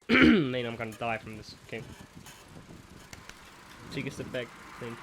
Man, I'm gonna die from this. Okay. Take a step back, think.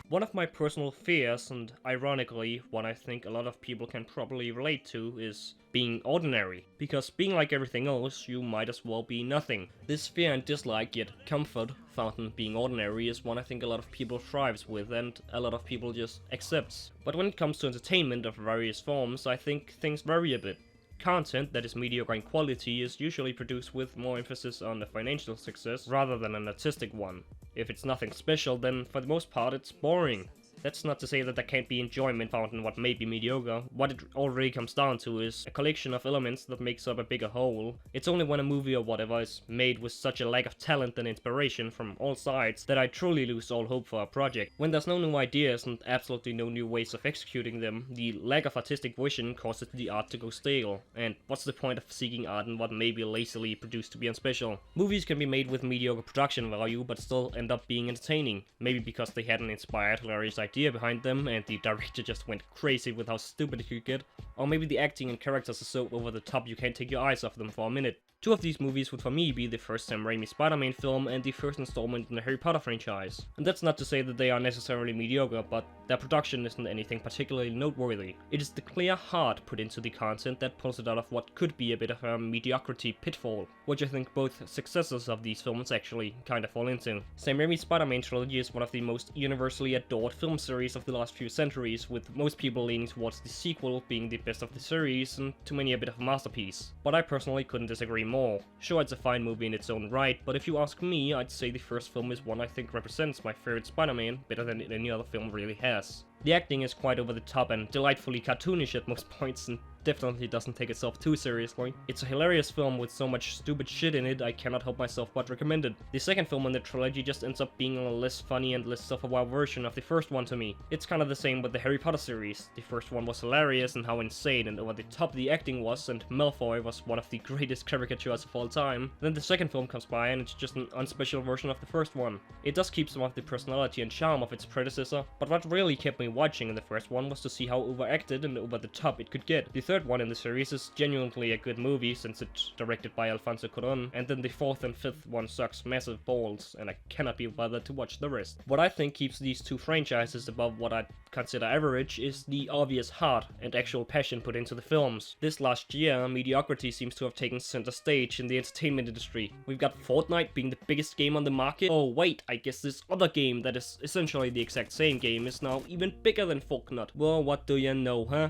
One of my personal fears, and ironically, one I think a lot of people can probably relate to, is being ordinary. Because being like everything else, you might as well be nothing. This fear and dislike, yet comfort, found in being ordinary, is one I think a lot of people thrives with, and a lot of people just accepts. But when it comes to entertainment of various forms, I think things vary a bit. Content that is mediocre in quality is usually produced with more emphasis on the financial success rather than an artistic one. If it's nothing special, then for the most part it's boring. That's not to say that there can't be enjoyment found in what may be mediocre. What it already comes down to is a collection of elements that makes up a bigger whole. It's only when a movie or whatever is made with such a lack of talent and inspiration from all sides that I truly lose all hope for a project. When there's no new ideas and absolutely no new ways of executing them, the lack of artistic vision causes the art to go stale. And what's the point of seeking art in what may be lazily produced to be unspecial? Movies can be made with mediocre production value but still end up being entertaining. Maybe because they had an inspired, hilarious idea behind them and the director just went crazy with how stupid it could get. Or maybe the acting and characters are so over the top you can't take your eyes off them for a minute. Two of these movies would for me be the first Sam Raimi Spider-Man film and the first installment in the Harry Potter franchise. And that's not to say that they are necessarily mediocre, but their production isn't anything particularly noteworthy. It is the clear heart put into the content that pulls it out of what could be a bit of a mediocrity pitfall, which I think both successors of these films actually kind of fall into. Sam Raimi's Spider-Man trilogy is one of the most universally adored film series of the last few centuries, with most people leaning towards the sequel being the best of the series and to many a bit of a masterpiece. But I personally couldn't disagree more. Sure, it's a fine movie in its own right, but if you ask me, I'd say the first film is one I think represents my favorite Spider-Man better than any other film really has. The acting is quite over the top and delightfully cartoonish at most points, and definitely doesn't take itself too seriously. It's a hilarious film with so much stupid shit in it, I cannot help myself but recommend it. The second film in the trilogy just ends up being a less funny and less self-aware version of the first one to me. It's kind of the same with the Harry Potter series. The first one was hilarious and how insane and over the top the acting was, and Malfoy was one of the greatest caricatures of all time. Then the second film comes by and it's just an unspecial version of the first one. It does keep some of the personality and charm of its predecessor, but what really kept me watching in the first one was to see how overacted and over the top it could get. The third one in the series is genuinely a good movie since it's directed by Alfonso Cuarón, and then the fourth and fifth one sucks massive balls and I cannot be bothered to watch the rest. What I think keeps these two franchises above what I'd consider average is the obvious heart and actual passion put into the films. This last year, mediocrity seems to have taken center stage in the entertainment industry. We've got Fortnite being the biggest game on the market. Oh wait, I guess this other game that is essentially the exact same game is now even bigger than Fortnite. Well, what do you know, huh?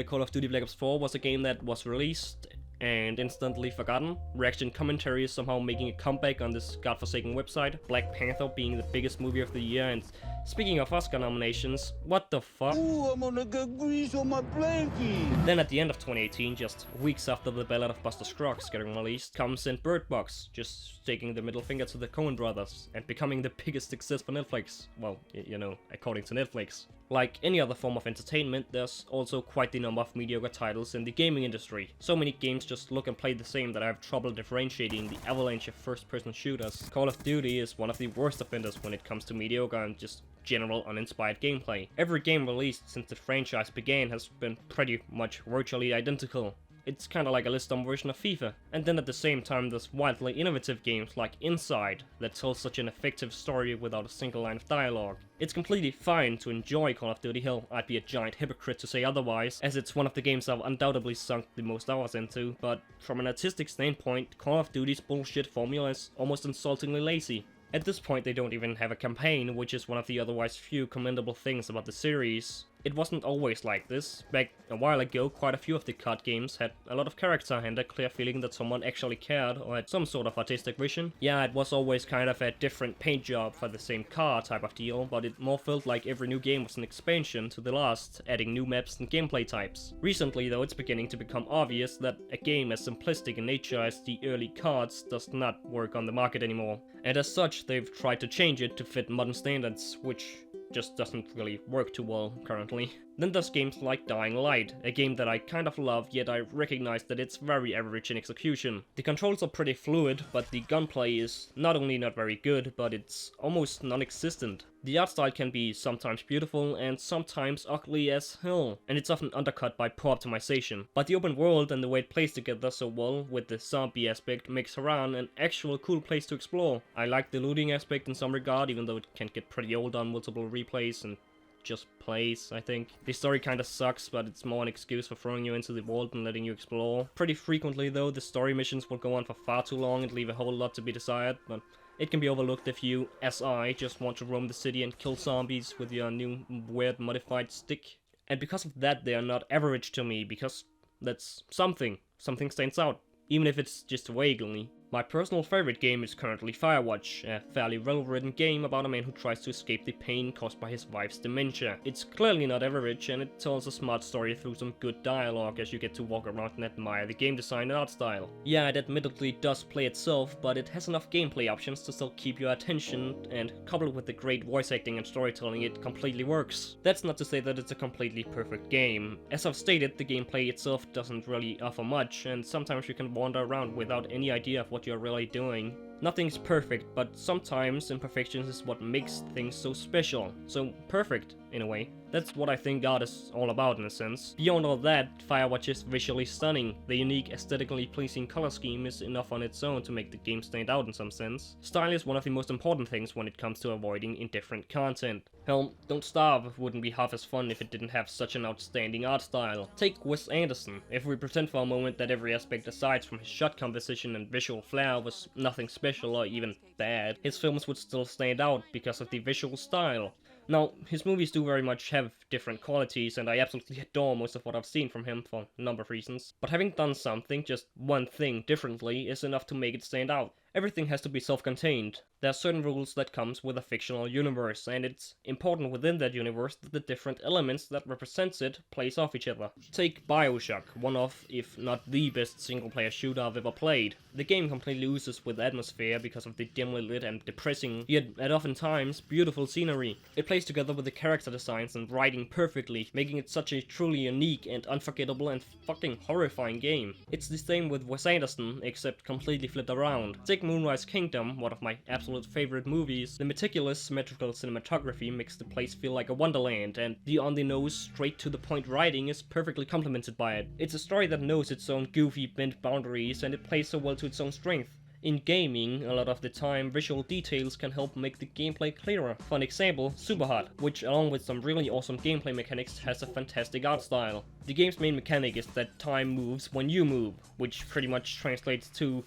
Call of Duty Black Ops 4 was a game that was released and instantly forgotten. Reaction commentary is somehow making a comeback on this godforsaken website. Black Panther being the biggest movie of the year, and speaking of Oscar nominations, what the fuck? Ooh, I'm gonna get grease on my blankie. Then at the end of 2018, just weeks after The Ballad of Buster Scruggs getting released, comes in Bird Box, just taking the middle finger to the Coen brothers and becoming the biggest success for Netflix. Well, you know, according to Netflix. Like any other form of entertainment, there's also quite the number of mediocre titles in the gaming industry. So many games just look and play the same that I have trouble differentiating the avalanche of first-person shooters. Call of Duty is one of the worst offenders when it comes to mediocre and just general uninspired gameplay. Every game released since the franchise began has been pretty much virtually identical. It's kinda like a list-on version of FIFA. And then at the same time there's wildly innovative games like Inside that tell such an effective story without a single line of dialogue. It's completely fine to enjoy Call of Duty. Hell, I'd be a giant hypocrite to say otherwise, as it's one of the games I've undoubtedly sunk the most hours into, but from an artistic standpoint, Call of Duty's bullshit formula is almost insultingly lazy. At this point they don't even have a campaign, which is one of the otherwise few commendable things about the series. It wasn't always like this. Back a while ago, quite a few of the COD games had a lot of character and a clear feeling that someone actually cared or had some sort of artistic vision. Yeah, it was always kind of a different paint job for the same car type of deal, but it more felt like every new game was an expansion to the last, adding new maps and gameplay types. Recently though, it's beginning to become obvious that a game as simplistic in nature as the early CODs does not work on the market anymore. And as such, they've tried to change it to fit modern standards, which just doesn't really work too well currently. Then there's games like Dying Light, a game that I kind of love, yet I recognize that it's very average in execution. The controls are pretty fluid, but the gunplay is not only not very good, but it's almost non-existent. The art style can be sometimes beautiful and sometimes ugly as hell, and it's often undercut by poor optimization. But the open world and the way it plays together so well with the zombie aspect makes Haran an actual cool place to explore. I like the looting aspect in some regard, even though it can get pretty old on multiple replays and just plays, I think. The story kinda sucks, but it's more an excuse for throwing you into the world and letting you explore. Pretty frequently though, the story missions will go on for far too long and leave a whole lot to be desired, but it can be overlooked if you, as I, just want to roam the city and kill zombies with your new weird modified stick. And because of that, they are not average to me, because that's something. Something stands out, even if it's just vaguely. My personal favorite game is currently Firewatch, a fairly well-written game about a man who tries to escape the pain caused by his wife's dementia. It's clearly not average, and it tells a smart story through some good dialogue as you get to walk around and admire the game design and art style. Yeah, it admittedly does play itself, but it has enough gameplay options to still keep your attention, and coupled with the great voice acting and storytelling, it completely works. That's not to say that it's a completely perfect game. As I've stated, the gameplay itself doesn't really offer much, and sometimes you can wander around without any idea of what you're really doing. Nothing's perfect, but sometimes imperfections is what makes things so special. So perfect, in a way. That's what I think God is all about in a sense. Beyond all that, Firewatch is visually stunning. The unique, aesthetically pleasing color scheme is enough on its own to make the game stand out in some sense. Style is one of the most important things when it comes to avoiding indifferent content. Hell, Don't Starve wouldn't be half as fun if it didn't have such an outstanding art style. Take Wes Anderson. If we pretend for a moment that every aspect aside from his shot composition and visual flair was nothing special or even bad, his films would still stand out because of the visual style. Now, his movies do very much have different qualities, and I absolutely adore most of what I've seen from him for a number of reasons. But having done something, just one thing, differently, is enough to make it stand out. Everything has to be self-contained. There are certain rules that comes with a fictional universe, and it's important within that universe that the different elements that represents it plays off each other. Take BioShock, one of, if not the best single-player shooter I've ever played. The game completely oozes with atmosphere because of the dimly lit and depressing, yet at often times beautiful scenery. It plays together with the character designs and writing perfectly, making it such a truly unique and unforgettable and fucking horrifying game. It's the same with Wes Anderson, except completely flipped around. Take Moonrise Kingdom, one of my absolute favorite movies. The meticulous symmetrical cinematography makes the place feel like a wonderland, and the on-the-nose, straight-to-the-point writing is perfectly complemented by it. It's a story that knows its own goofy, bent boundaries, and it plays so well to its own strength. In gaming, a lot of the time, visual details can help make the gameplay clearer. For an example, Superhot, which along with some really awesome gameplay mechanics has a fantastic art style. The game's main mechanic is that time moves when you move, which pretty much translates to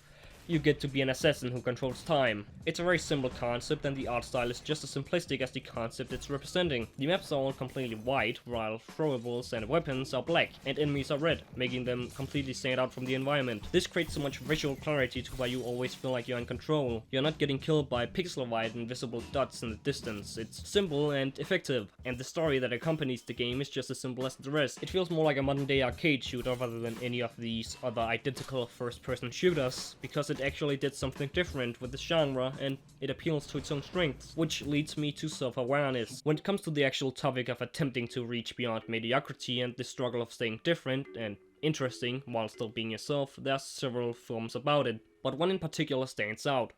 you get to be an assassin who controls time. It's a very simple concept, and the art style is just as simplistic as the concept it's representing. The maps are all completely white, while throwables and weapons are black, and enemies are red, making them completely stand out from the environment. This creates so much visual clarity to where you always feel like you're in control. You're not getting killed by pixel-white invisible dots in the distance. It's simple and effective, and the story that accompanies the game is just as simple as the rest. It feels more like a modern-day arcade shooter rather than any of these other identical first-person shooters, because it actually did something different with the genre, and it appeals to its own strengths, which leads me to self-awareness. When it comes to the actual topic of attempting to reach beyond mediocrity and the struggle of staying different and interesting while still being yourself, there are several films about it, but one in particular stands out.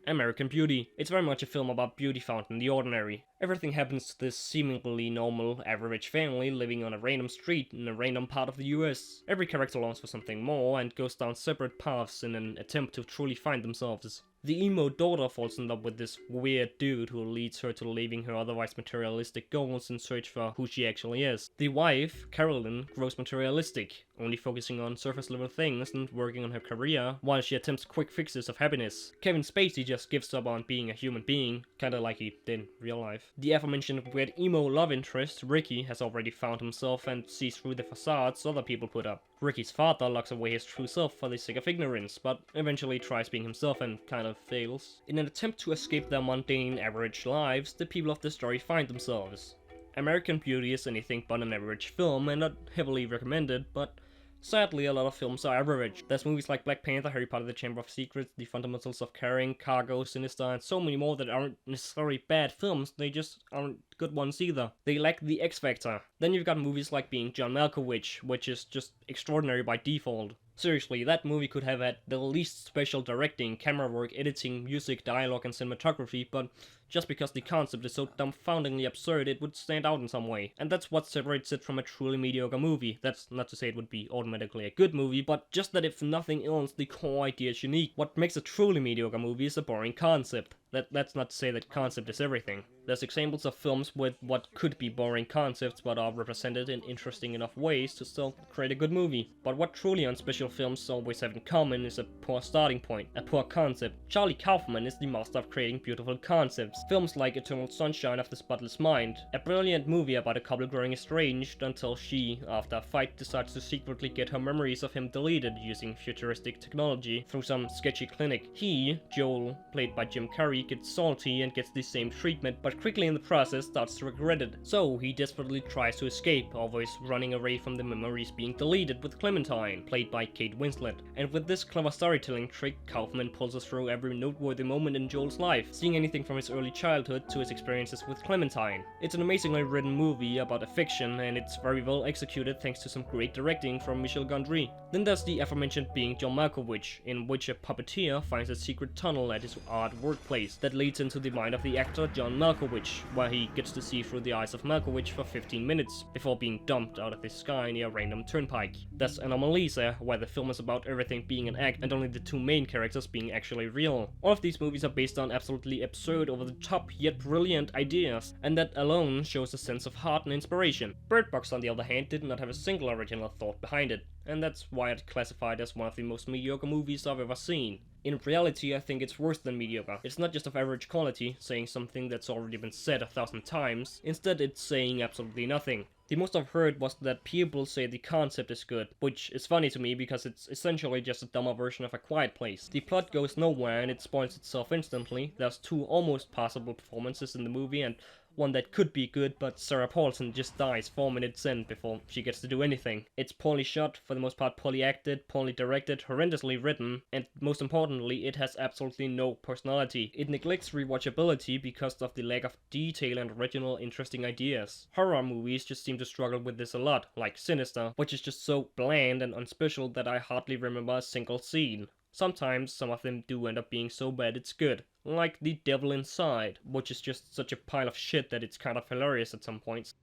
American Beauty. It's very much a film about beauty found in the ordinary. Everything happens to this seemingly normal, average family living on a random street in a random part of the US. Every character longs for something more and goes down separate paths in an attempt to truly find themselves. The emo daughter falls in love with this weird dude who leads her to leaving her otherwise materialistic goals in search for who she actually is. The wife, Carolyn, grows materialistic, only focusing on surface level things and working on her career, while she attempts quick fixes of happiness. Kevin Spacey just gives up on being a human being, kinda like he did in real life. The aforementioned weird emo love interest, Ricky, has already found himself and sees through the facades other people put up. Ricky's father locks away his true self for the sake of ignorance, but eventually tries being himself and kind of fails. In an attempt to escape their mundane, average lives, the people of the story find themselves. American Beauty is anything but an average film and not heavily recommended, but Sadly, a lot of films are average. There's movies like Black Panther, Harry Potter, The Chamber of Secrets, The Fundamentals of Caring, Cargo, Sinister, and so many more that aren't necessarily bad films, they just aren't good ones either. They lack the X factor. Then you've got movies like Being John Malkovich, which is just extraordinary by default. Seriously, that movie could have had the least special directing, camera work, editing, music, dialogue, and cinematography, but just because the concept is so dumbfoundingly absurd, it would stand out in some way. And that's what separates it from a truly mediocre movie. That's not to say it would be automatically a good movie, but just that if nothing else, the core idea is unique. What makes a truly mediocre movie is a boring concept. That's not to say that concept is everything. There's examples of films with what could be boring concepts but are represented in interesting enough ways to still create a good movie. But what truly unspecial films always have in common is a poor starting point, a poor concept. Charlie Kaufman is the master of creating beautiful concepts. Films like Eternal Sunshine of the Spotless Mind, a brilliant movie about a couple growing estranged until she, after a fight, decides to secretly get her memories of him deleted using futuristic technology through some sketchy clinic. He, Joel, played by Jim Carrey, gets salty and gets the same treatment, but quickly in the process starts to regret it. So he desperately tries to escape, always running away from the memories being deleted with Clementine, played by Kate Winslet. And with this clever storytelling trick, Kaufman pulls us through every noteworthy moment in Joel's life, seeing anything from his early childhood to his experiences with Clementine. It's an amazingly written movie about affection, and it's very well executed thanks to some great directing from Michel Gondry. Then there's the aforementioned Being John Malkovich, in which a puppeteer finds a secret tunnel at his art workplace that leads into the mind of the actor John Malkovich, where he gets to see through the eyes of Malkovich for 15 minutes, before being dumped out of the sky near a random turnpike. That's Anomalisa, where the film is about everything being an act and only the two main characters being actually real. All of these movies are based on absolutely absurd, over-the-top, yet brilliant ideas, and that alone shows a sense of heart and inspiration. Bird Box, on the other hand, did not have a single original thought behind it, and that's why I'd classify it as one of the most mediocre movies I've ever seen. In reality, I think it's worse than mediocre. It's not just of average quality, saying something that's already been said 1,000 times. Instead, it's saying absolutely nothing. The most I've heard was that people say the concept is good, which is funny to me because it's essentially just a dumber version of A Quiet Place. The plot goes nowhere and it spoils itself instantly. There's two almost passable performances in the movie and one that could be good, but Sarah Paulson just dies 4 minutes in before she gets to do anything. It's poorly shot, for the most part poorly acted, poorly directed, horrendously written, and most importantly, it has absolutely no personality. It neglects rewatchability because of the lack of detail and original interesting ideas. Horror movies just seem to struggle with this a lot, like Sinister, which is just so bland and unspecial that I hardly remember a single scene. Sometimes some of them do end up being so bad it's good, like The Devil Inside, which is just such a pile of shit that it's kind of hilarious at some points.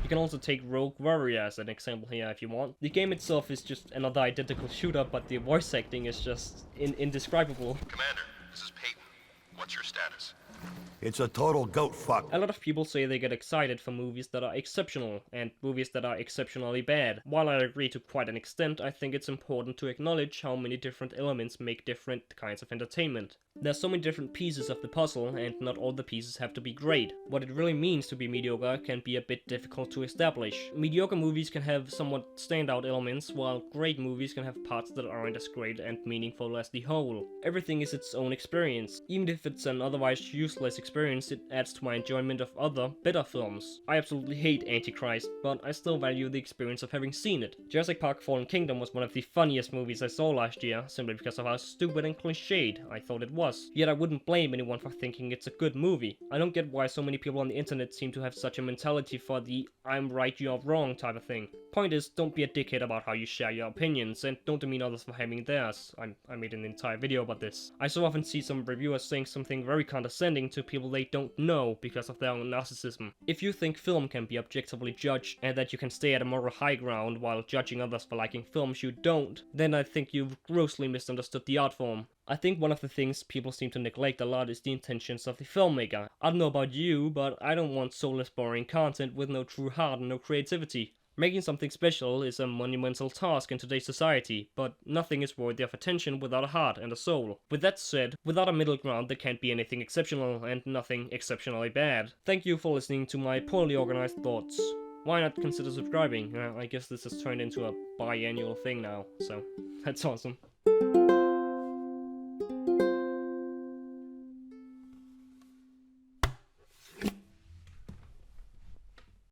You can also take Rogue Warrior as an example here if you want. The game itself is just another identical shooter, but the voice acting is just indescribable. Commander, this is Peyton. What's your status? It's a total goat fuck. A lot of people say they get excited for movies that are exceptional, and movies that are exceptionally bad. While I agree to quite an extent, I think it's important to acknowledge how many different elements make different kinds of entertainment. There's so many different pieces of the puzzle, and not all the pieces have to be great. What it really means to be mediocre can be a bit difficult to establish. Mediocre movies can have somewhat standout elements, while great movies can have parts that aren't as great and meaningful as the whole. Everything is its own experience. Even if it's an otherwise useless experience, it adds to my enjoyment of other, better films. I absolutely hate Antichrist, but I still value the experience of having seen it. Jurassic Park Fallen Kingdom was one of the funniest movies I saw last year, simply because of how stupid and cliched I thought it was. Yet I wouldn't blame anyone for thinking it's a good movie. I don't get why so many people on the internet seem to have such a mentality for the I'm right, you're wrong type of thing. Point is, don't be a dickhead about how you share your opinions, and don't demean others for having theirs. I made an entire video about this. I so often see some reviewers saying something very condescending to people they don't know because of their own narcissism. If you think film can be objectively judged, and that you can stay at a moral high ground while judging others for liking films you don't, then I think you've grossly misunderstood the art form. I think one of the things people seem to neglect a lot is the intentions of the filmmaker. I don't know about you, but I don't want soulless boring content with no true heart and no creativity. Making something special is a monumental task in today's society, but nothing is worthy of attention without a heart and a soul. With that said, without a middle ground there can't be anything exceptional and nothing exceptionally bad. Thank you for listening to my poorly organized thoughts. Why not consider subscribing? I guess this has turned into a biannual thing now, so that's awesome.